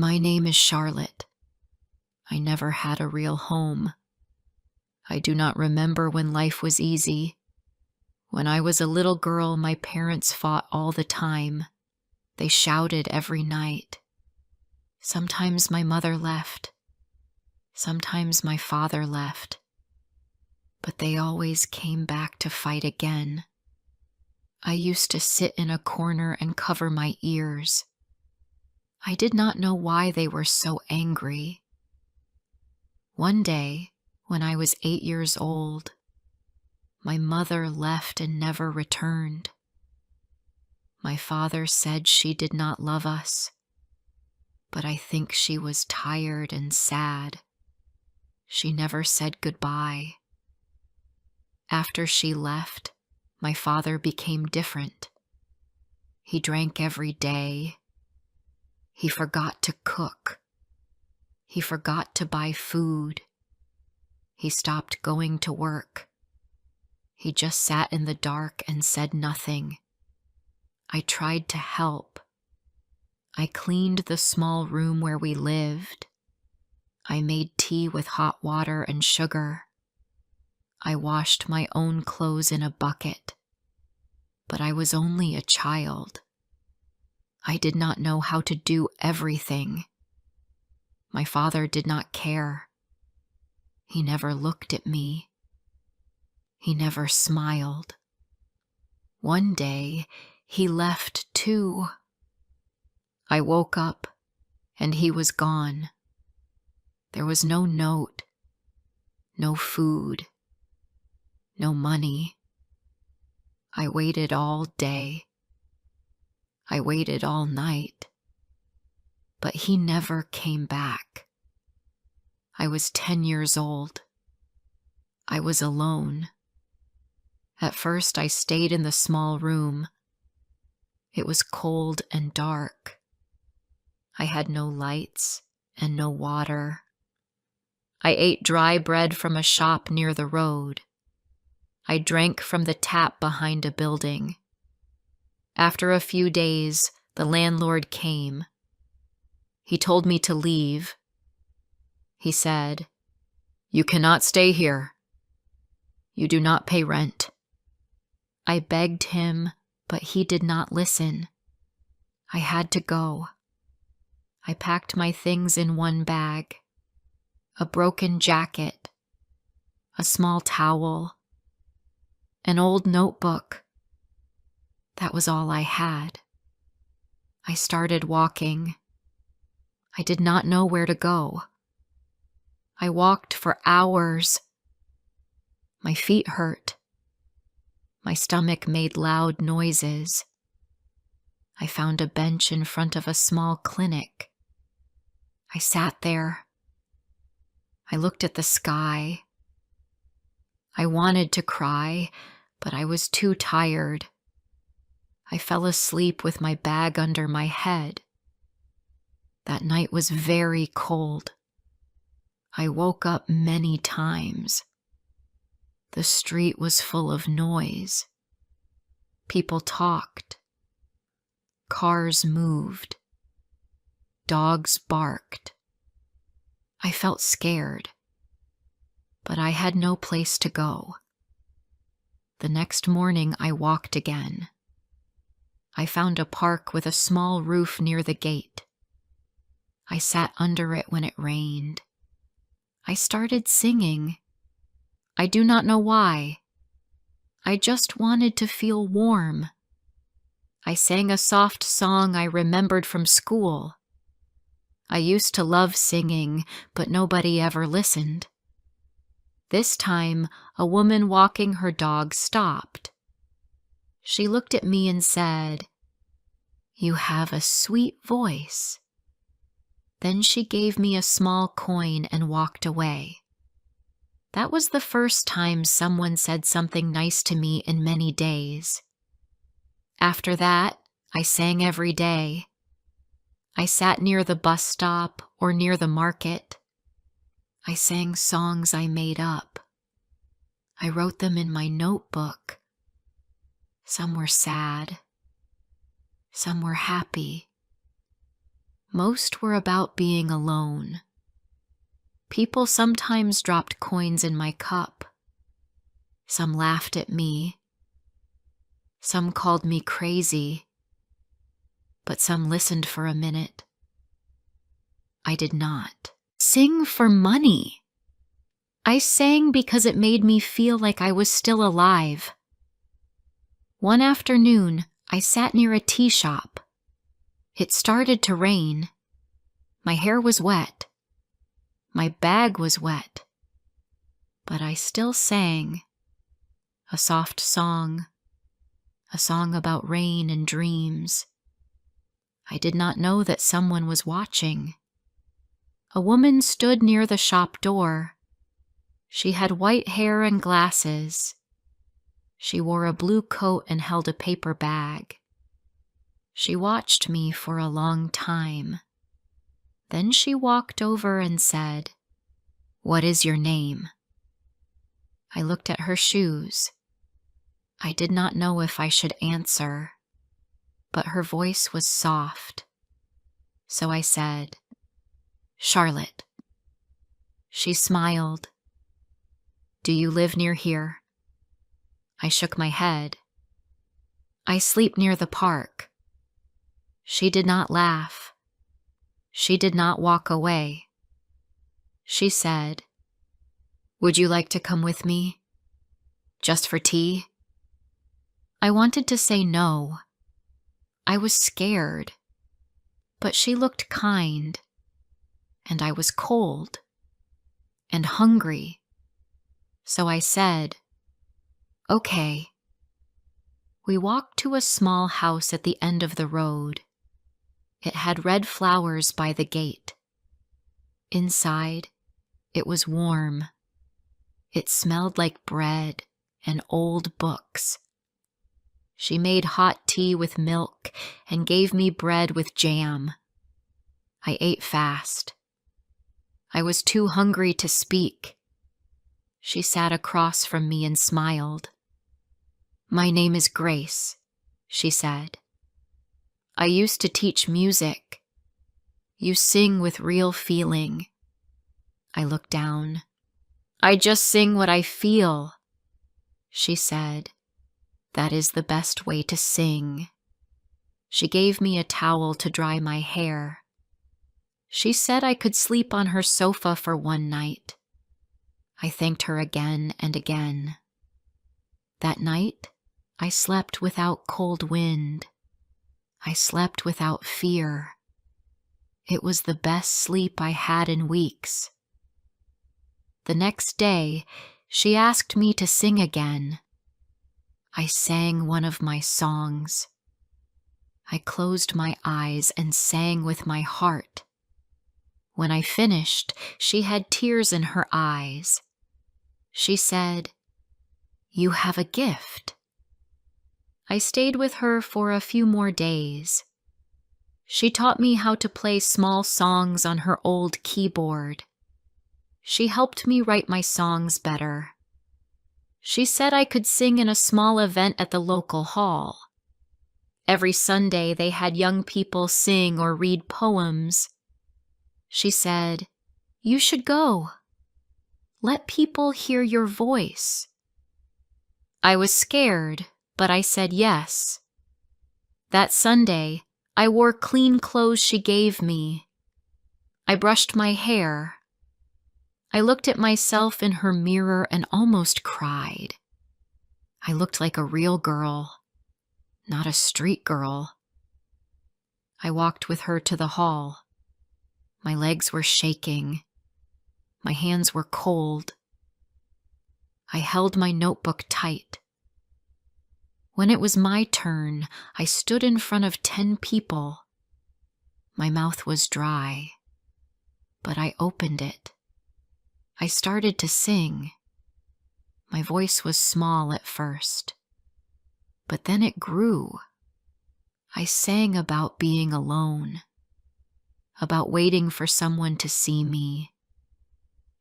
My name is Charlotte. I never had a real home. I do not remember when life was easy. When I was a little girl, my parents fought all the time. They shouted every night. Sometimes my mother left. Sometimes my father left. But they always came back to fight again. I used to sit in a corner and cover my ears. I did not know why they were so angry. One day, when I was 8 years old, my mother left and never returned. My father said she did not love us, but I think she was tired and sad. She never said goodbye. After she left, my father became different. He drank every day. He forgot to cook. He forgot to buy food. He stopped going to work. He just sat in the dark and said nothing. I tried to help. I cleaned the small room where we lived. I made tea with hot water and sugar. I washed my own clothes in a bucket. But I was only a child. I did not know how to do everything. My father did not care. He never looked at me. He never smiled. One day, he left too. I woke up, and he was gone. There was no note, no food, no money. I waited all day. I waited all night. But he never came back. I was 10 years old. I was alone. At first, I stayed in the small room. It was cold and dark. I had no lights and no water. I ate dry bread from a shop near the road. I drank from the tap behind a building. After a few days, the landlord came. He told me to leave. He said, "You cannot stay here. You do not pay rent." I begged him, but he did not listen. I had to go. I packed my things in one bag: a broken jacket, a small towel, an old notebook. That was all I had. I started walking. I did not know where to go. I walked for hours. My feet hurt. My stomach made loud noises. I found a bench in front of a small clinic. I sat there. I looked at the sky. I wanted to cry, but I was too tired. I fell asleep with my bag under my head. That night was very cold. I woke up many times. The street was full of noise. People talked. Cars moved. Dogs barked. I felt scared, but I had no place to go. The next morning, I walked again. I found a park with a small roof near the gate. I sat under it when it rained. I started singing. I do not know why. I just wanted to feel warm. I sang a soft song I remembered from school. I used to love singing, but nobody ever listened. This time, a woman walking her dog stopped. She looked at me and said, "You have a sweet voice." Then she gave me a small coin and walked away. That was the first time someone said something nice to me in many days. After that, I sang every day. I sat near the bus stop or near the market. I sang songs I made up. I wrote them in my notebook. Some were sad. Some were happy. Most were about being alone. People sometimes dropped coins in my cup. Some laughed at me. Some called me crazy. But some listened for a minute. I did not sing for money. I sang because it made me feel like I was still alive. One afternoon, I sat near a tea shop. It started to rain. My hair was wet. My bag was wet. But I still sang. A soft song. A song about rain and dreams. I did not know that someone was watching. A woman stood near the shop door. She had white hair and glasses. She wore a blue coat and held a paper bag. She watched me for a long time. Then she walked over and said, "What is your name?" I looked at her shoes. I did not know if I should answer, but her voice was soft. So I said, "Charlotte." She smiled. "Do you live near here?" I shook my head. "I sleep near the park." She did not laugh. She did not walk away. She said, "Would you like to come with me? Just for tea?" I wanted to say no. I was scared. But she looked kind. And I was cold. And hungry. So I said, "Okay." We walked to a small house at the end of the road. It had red flowers by the gate. Inside, it was warm. It smelled like bread and old books. She made hot tea with milk and gave me bread with jam. I ate fast. I was too hungry to speak. She sat across from me and smiled. "My name is Grace," she said. "I used to teach music. You sing with real feeling." I looked down. "I just sing what I feel." She said, "That is the best way to sing." She gave me a towel to dry my hair. She said I could sleep on her sofa for one night. I thanked her again and again. That night, I slept without cold wind. I slept without fear. It was the best sleep I had in weeks. The next day, she asked me to sing again. I sang one of my songs. I closed my eyes and sang with my heart. When I finished, she had tears in her eyes. She said, "You have a gift." I stayed with her for a few more days. She taught me how to play small songs on her old keyboard. She helped me write my songs better. She said I could sing in a small event at the local hall. Every Sunday they had young people sing or read poems. She said, "You should go. Let people hear your voice." I was scared, but I said yes. That Sunday, I wore clean clothes she gave me. I brushed my hair. I looked at myself in her mirror and almost cried. I looked like a real girl, not a street girl. I walked with her to the hall. My legs were shaking. My hands were cold. I held my notebook tight. When it was my turn, I stood in front of 10 people. My mouth was dry, but I opened it. I started to sing. My voice was small at first, but then it grew. I sang about being alone, about waiting for someone to see me,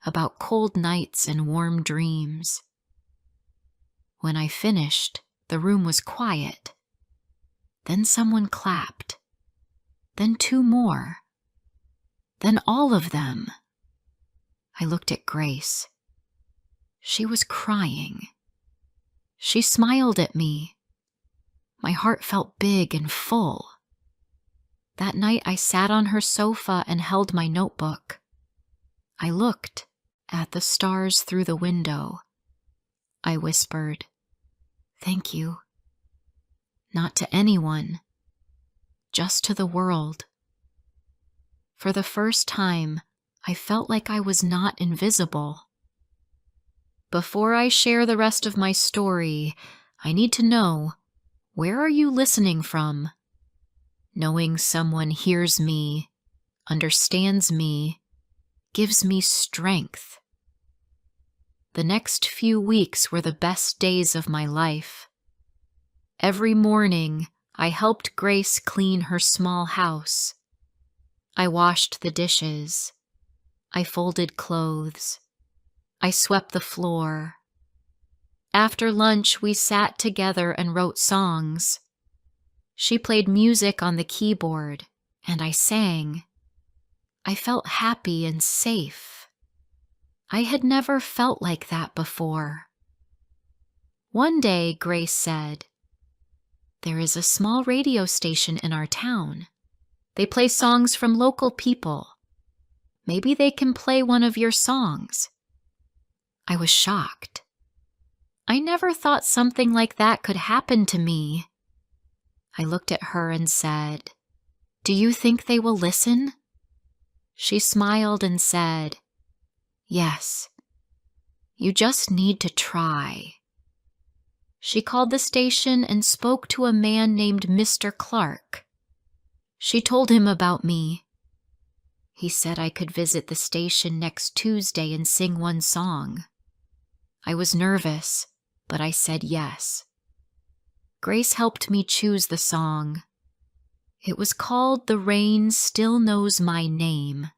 about cold nights and warm dreams. When I finished, the room was quiet. Then someone clapped. Then 2 more. Then all of them. I looked at Grace. She was crying. She smiled at me. My heart felt big and full. That night I sat on her sofa and held my notebook. I looked at the stars through the window. I whispered, "Thank you." Not to anyone, just to the world. For the first time, I felt like I was not invisible. Before I share the rest of my story, I need to know, where are you listening from? Knowing someone hears me, understands me, gives me strength. The next few weeks were the best days of my life. Every morning, I helped Grace clean her small house. I washed the dishes. I folded clothes. I swept the floor. After lunch, we sat together and wrote songs. She played music on the keyboard, and I sang. I felt happy and safe. I had never felt like that before. One day, Grace said, "There is a small radio station in our town. They play songs from local people. Maybe they can play one of your songs." I was shocked. I never thought something like that could happen to me. I looked at her and said, "Do you think they will listen?" She smiled and said, "Yes. You just need to try." She called the station and spoke to a man named Mr. Clark. She told him about me. He said I could visit the station next Tuesday and sing one song. I was nervous, but I said yes. Grace helped me choose the song. It was called "The Rain Still Knows My Name."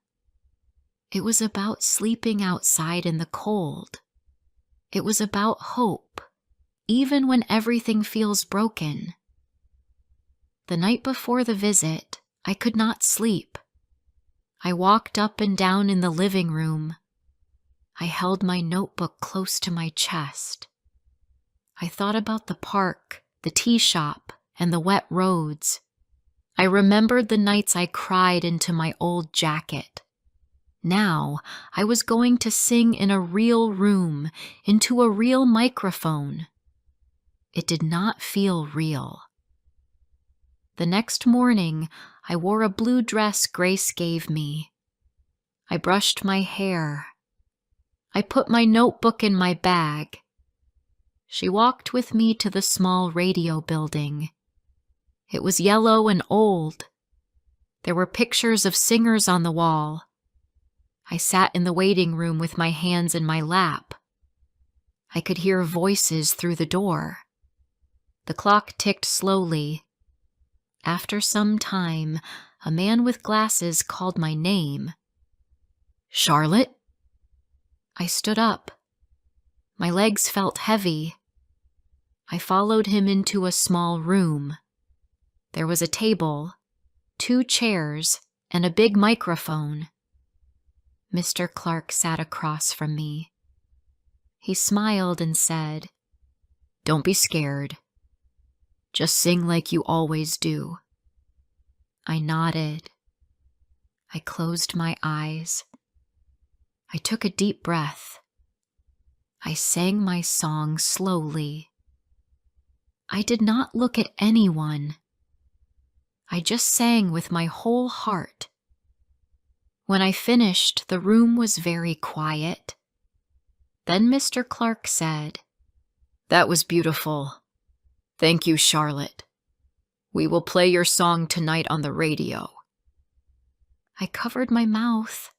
It was about sleeping outside in the cold. It was about hope, even when everything feels broken. The night before the visit, I could not sleep. I walked up and down in the living room. I held my notebook close to my chest. I thought about the park, the tea shop, and the wet roads. I remembered the nights I cried into my old jacket. Now, I was going to sing in a real room, into a real microphone. It did not feel real. The next morning, I wore a blue dress Grace gave me. I brushed my hair. I put my notebook in my bag. She walked with me to the small radio building. It was yellow and old. There were pictures of singers on the wall. I sat in the waiting room with my hands in my lap. I could hear voices through the door. The clock ticked slowly. After some time, a man with glasses called my name. "Charlotte?" I stood up. My legs felt heavy. I followed him into a small room. There was a table, 2 chairs, and a big microphone. Mr. Clark sat across from me. He smiled and said, "Don't be scared. Just sing like you always do." I nodded. I closed my eyes. I took a deep breath. I sang my song slowly. I did not look at anyone. I just sang with my whole heart. When I finished, the room was very quiet. Then Mr. Clark said, "That was beautiful. Thank you, Charlotte. We will play your song tonight on the radio." I covered my mouth.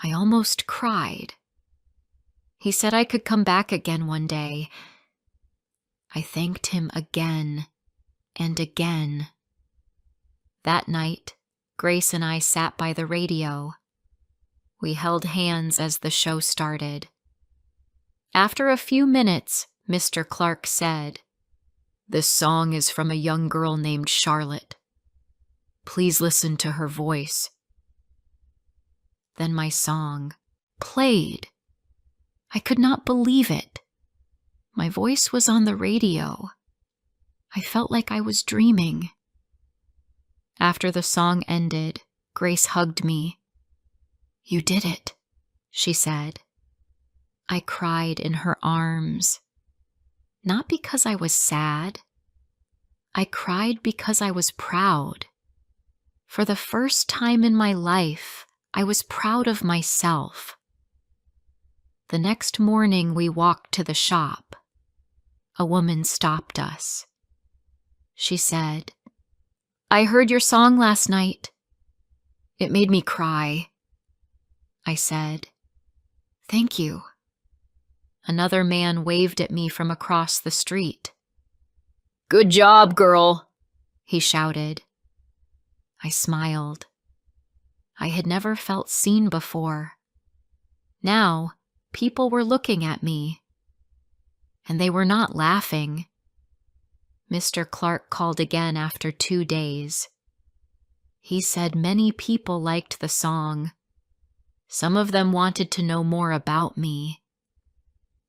I almost cried. He said I could come back again one day. I thanked him again and again. That night, Grace and I sat by the radio. We held hands as the show started. After a few minutes, Mr. Clark said, "This song is from a young girl named Charlotte. Please listen to her voice. Then my song played. I could not believe it. My voice was on the radio. I felt like I was dreaming. After the song ended, Grace hugged me. "You did it," she said. I cried in her arms. Not because I was sad. I cried because I was proud. For the first time in my life, I was proud of myself. The next morning, we walked to the shop. A woman stopped us. She said, "I heard your song last night. It made me cry." I said, "Thank you." Another man waved at me from across the street. "Good job, girl," he shouted. I smiled. I had never felt seen before. Now, people were looking at me. And they were not laughing. Mr. Clark called again after 2 days. He said many people liked the song. Some of them wanted to know more about me.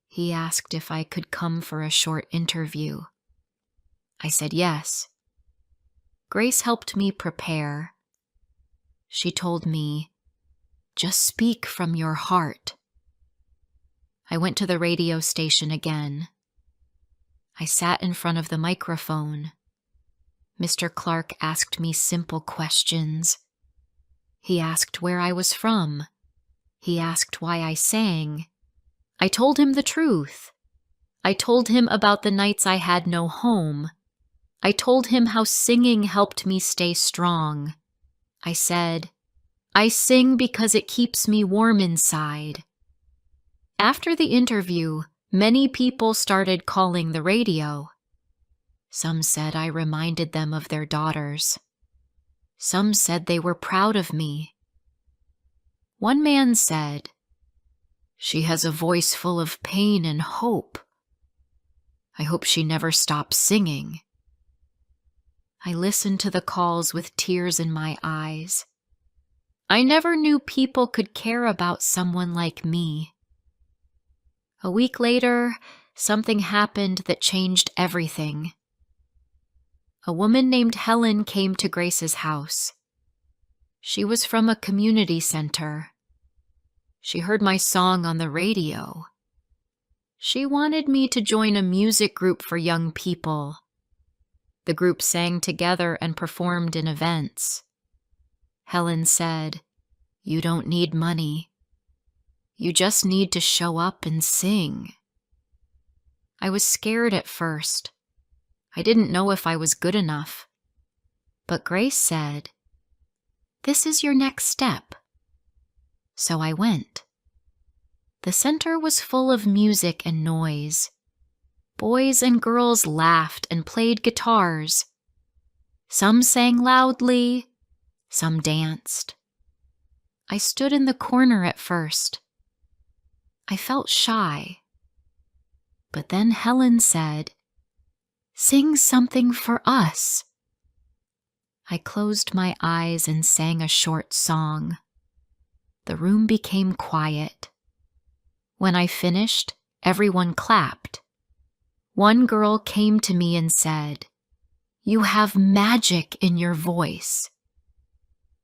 He asked if I could come for a short interview. I said yes. Grace helped me prepare. She told me, "Just speak from your heart." I went to the radio station again. I sat in front of the microphone. Mr. Clark asked me simple questions. He asked where I was from. He asked why I sang. I told him the truth. I told him about the nights I had no home. I told him how singing helped me stay strong. I said, "I sing because it keeps me warm inside." After the interview, many people started calling the radio. Some said I reminded them of their daughters. Some said they were proud of me. One man said, "She has a voice full of pain and hope. I hope she never stops singing." I listened to the calls with tears in my eyes. I never knew people could care about someone like me. A week later, something happened that changed everything. A woman named Helen came to Grace's house. She was from a community center. She heard my song on the radio. She wanted me to join a music group for young people. The group sang together and performed in events. Helen said, "You don't need money. You just need to show up and sing." I was scared at first. I didn't know if I was good enough. But Grace said, "This is your next step." So I went. The center was full of music and noise. Boys and girls laughed and played guitars. Some sang loudly, some danced. I stood in the corner at first. I felt shy. But then Helen said, "Sing something for us." I closed my eyes and sang a short song. The room became quiet. When I finished, everyone clapped. One girl came to me and said, "You have magic in your voice."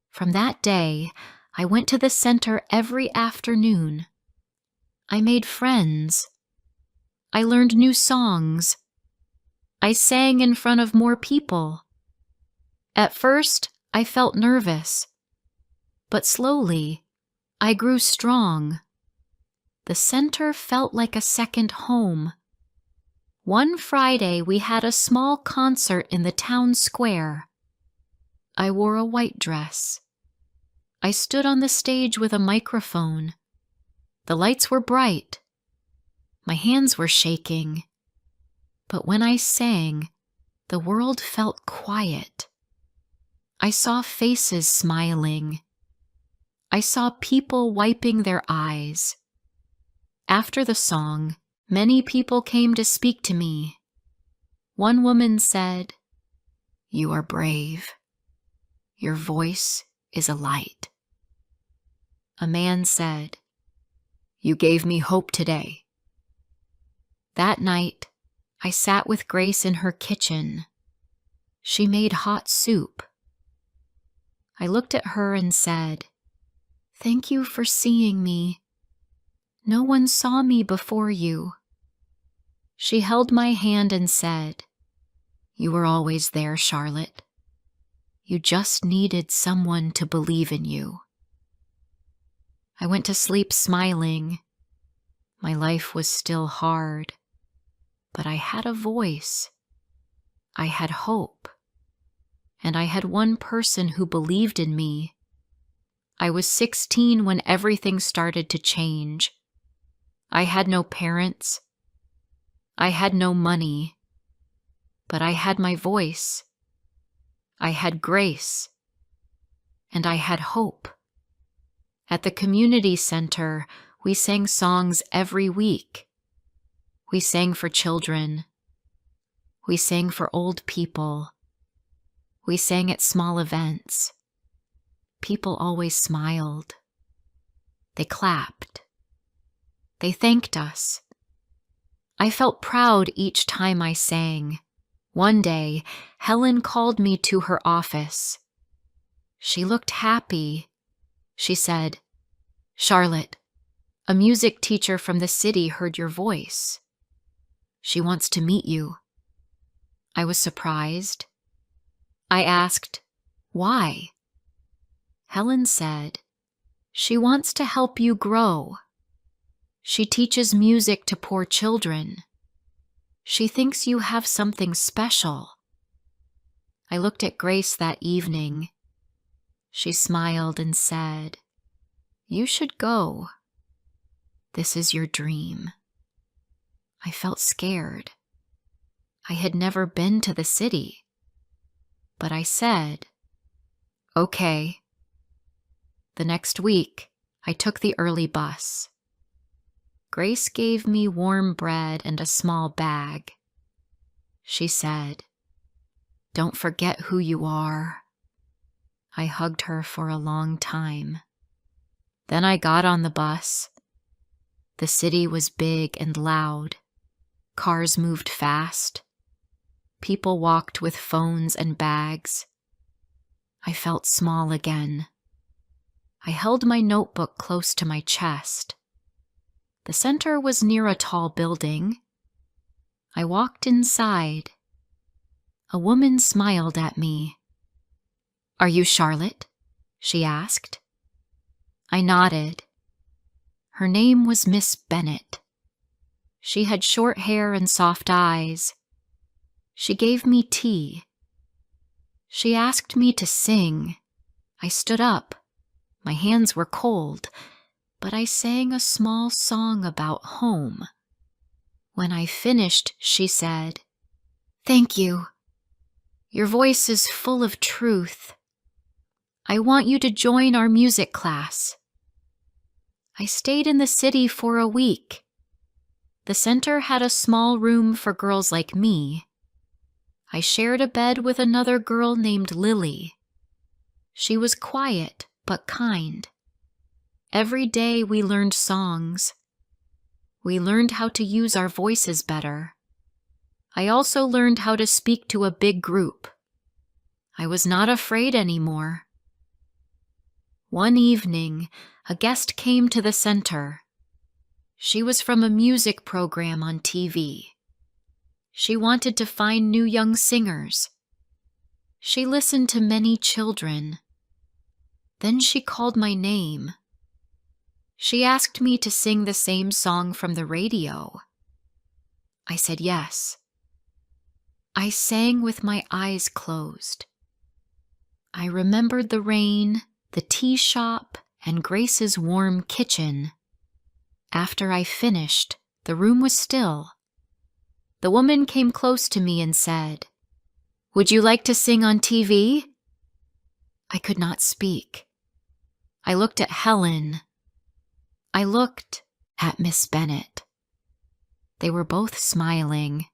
From that day, I went to the center every afternoon. I made friends. I learned new songs. I sang in front of more people. At first, I felt nervous, but slowly, I grew strong. The center felt like a second home. One Friday, we had a small concert in the town square. I wore a white dress. I stood on the stage with a microphone. The lights were bright. My hands were shaking. But when I sang, the world felt quiet. I saw faces smiling. I saw people wiping their eyes. After the song, many people came to speak to me. One woman said, "You are brave. Your voice is a light." A man said, "You gave me hope today." That night, I sat with Grace in her kitchen. She made hot soup. I looked at her and said, "Thank you for seeing me. No one saw me before you." She held my hand and said, "You were always there, Charlotte. You just needed someone to believe in you." I went to sleep smiling. My life was still hard, but I had a voice. I had hope. And I had one person who believed in me. I was 16 when everything started to change. I had no parents. I had no money. But I had my voice. I had Grace. And I had hope. At the community center, we sang songs every week. We sang for children. We sang for old people. We sang at small events. People always smiled. They clapped. They thanked us. I felt proud each time I sang. One day, Helen called me to her office. She looked happy. She said, "Charlotte, a music teacher from the city heard your voice. She wants to meet you." I was surprised. I asked, "Why?" Helen said, "She wants to help you grow. She teaches music to poor children. She thinks you have something special." I looked at Grace that evening. She smiled and said, "You should go. This is your dream." I felt scared. I had never been to the city. But I said, "Okay." The next week, I took the early bus. Grace gave me warm bread and a small bag. She said, "Don't forget who you are." I hugged her for a long time. Then I got on the bus. The city was big and loud. Cars moved fast. People walked with phones and bags. I felt small again. I held my notebook close to my chest. The center was near a tall building. I walked inside. A woman smiled at me. "Are you Charlotte?" she asked. I nodded. Her name was Miss Bennett. She had short hair and soft eyes. She gave me tea. She asked me to sing. I stood up. My hands were cold, but I sang a small song about home. When I finished, she said, "Thank you. Your voice is full of truth. I want you to join our music class." I stayed in the city for a week. The center had a small room for girls like me. I shared a bed with another girl named Lily. She was quiet but kind. Every day we learned songs. We learned how to use our voices better. I also learned how to speak to a big group. I was not afraid anymore. One evening, a guest came to the center. She was from a music program on TV. She wanted to find new young singers. She listened to many children. Then she called my name. She asked me to sing the same song from the radio. I said yes. I sang with my eyes closed. I remembered the rain, the tea shop, and Grace's warm kitchen. After I finished, the room was still. The woman came close to me and said, "Would you like to sing on TV?" I could not speak. I looked at Helen. I looked at Miss Bennett. They were both smiling.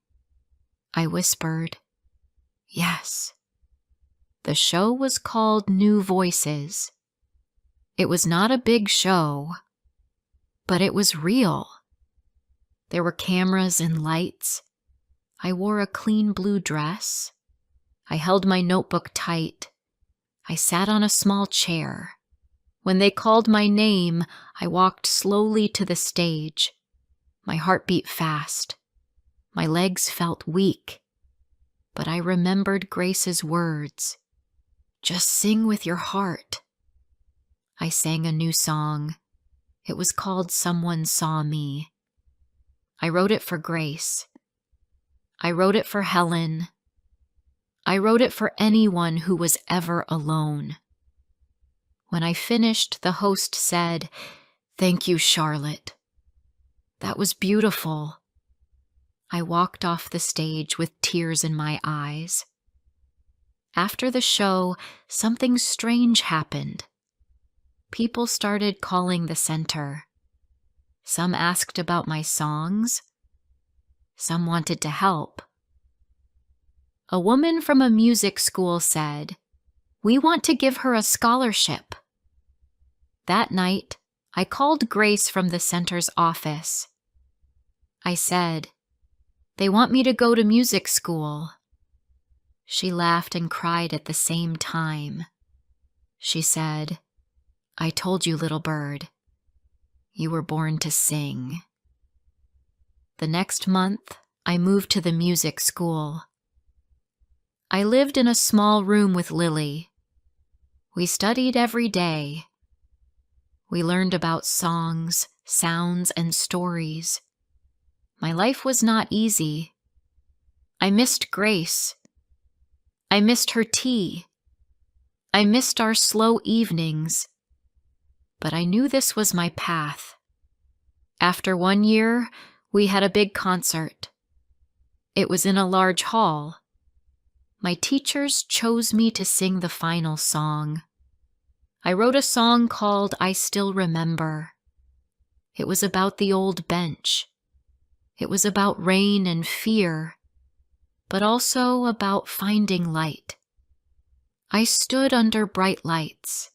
I whispered, "Yes." The show was called New Voices. It was not a big show, but it was real. There were cameras and lights. I wore a clean blue dress. I held my notebook tight. I sat on a small chair. When they called my name, I walked slowly to the stage. My heart beat fast. My legs felt weak. But I remembered Grace's words. Just sing with your heart. I sang a new song. It was called Someone Saw Me. I wrote it for Grace. I wrote it for Helen. I wrote it for anyone who was ever alone. When I finished, the host said, "Thank you, Charlotte." That was beautiful. I walked off the stage with tears in my eyes. After the show, something strange happened. People started calling the center. Some asked about my songs. Some wanted to help. A woman from a music school said, "We want to give her a scholarship." That night, I called Grace from the center's office. I said, "They want me to go to music school." She laughed and cried at the same time. She said, "I told you, little bird, you were born to sing." The next month, I moved to the music school. I lived in a small room with Lily. We studied every day. We learned about songs, sounds, and stories. My life was not easy. I missed Grace. I missed her tea. I missed our slow evenings. But I knew this was my path. After 1 year, we had a big concert. It was in a large hall. My teachers chose me to sing the final song. I wrote a song called I Still Remember. It was about the old bench. It was about rain and fear, but also about finding light. I stood under bright lights.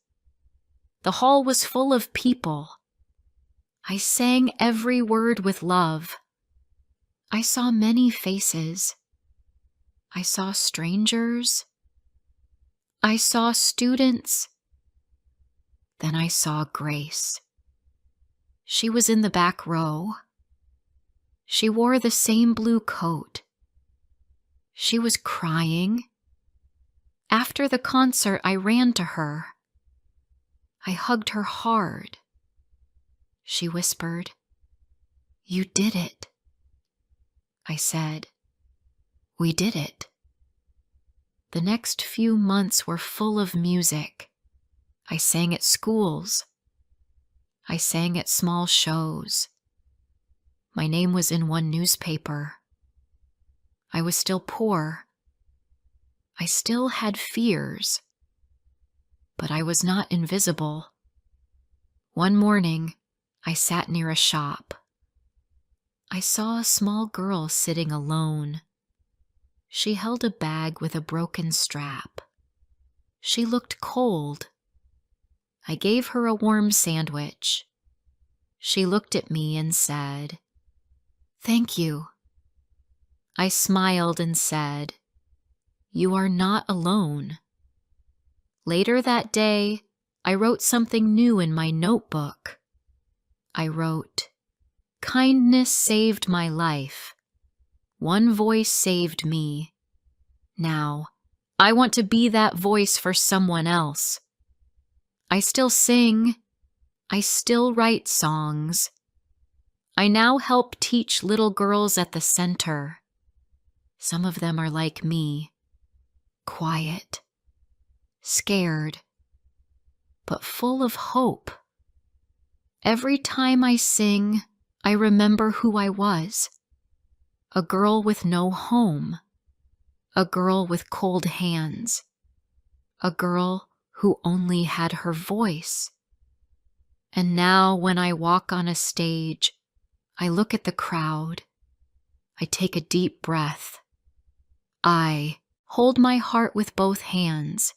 The hall was full of people. I sang every word with love. I saw many faces. I saw strangers. I saw students. Then I saw Grace. She was in the back row. She wore the same blue coat. She was crying. After the concert, I ran to her. I hugged her hard. She whispered, "You did it." I said, "We did it." The next few months were full of music. I sang at schools. I sang at small shows. My name was in one newspaper. I was still poor. I still had fears. But I was not invisible. One morning, I sat near a shop. I saw a small girl sitting alone. She held a bag with a broken strap. She looked cold. I gave her a warm sandwich. She looked at me and said, "Thank you." I smiled and said, "You are not alone." Later that day, I wrote something new in my notebook. I wrote, "Kindness saved my life. One voice saved me. Now, I want to be that voice for someone else." I still sing. I still write songs. I now help teach little girls at the center. Some of them are like me, quiet, scared, but full of hope. Every time I sing, I remember who I was. A girl with no home. A girl with cold hands. A girl who only had her voice. And now when I walk on a stage, I look at the crowd. I take a deep breath. I hold my heart with both hands,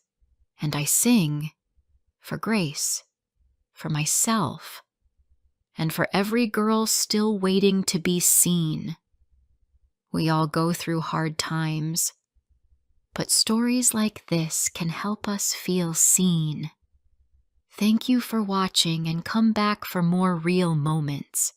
and I sing for Grace. for myself, and for every girl still waiting to be seen. We all go through hard times, but stories like this can help us feel seen. Thank you for watching, and come back for more real moments.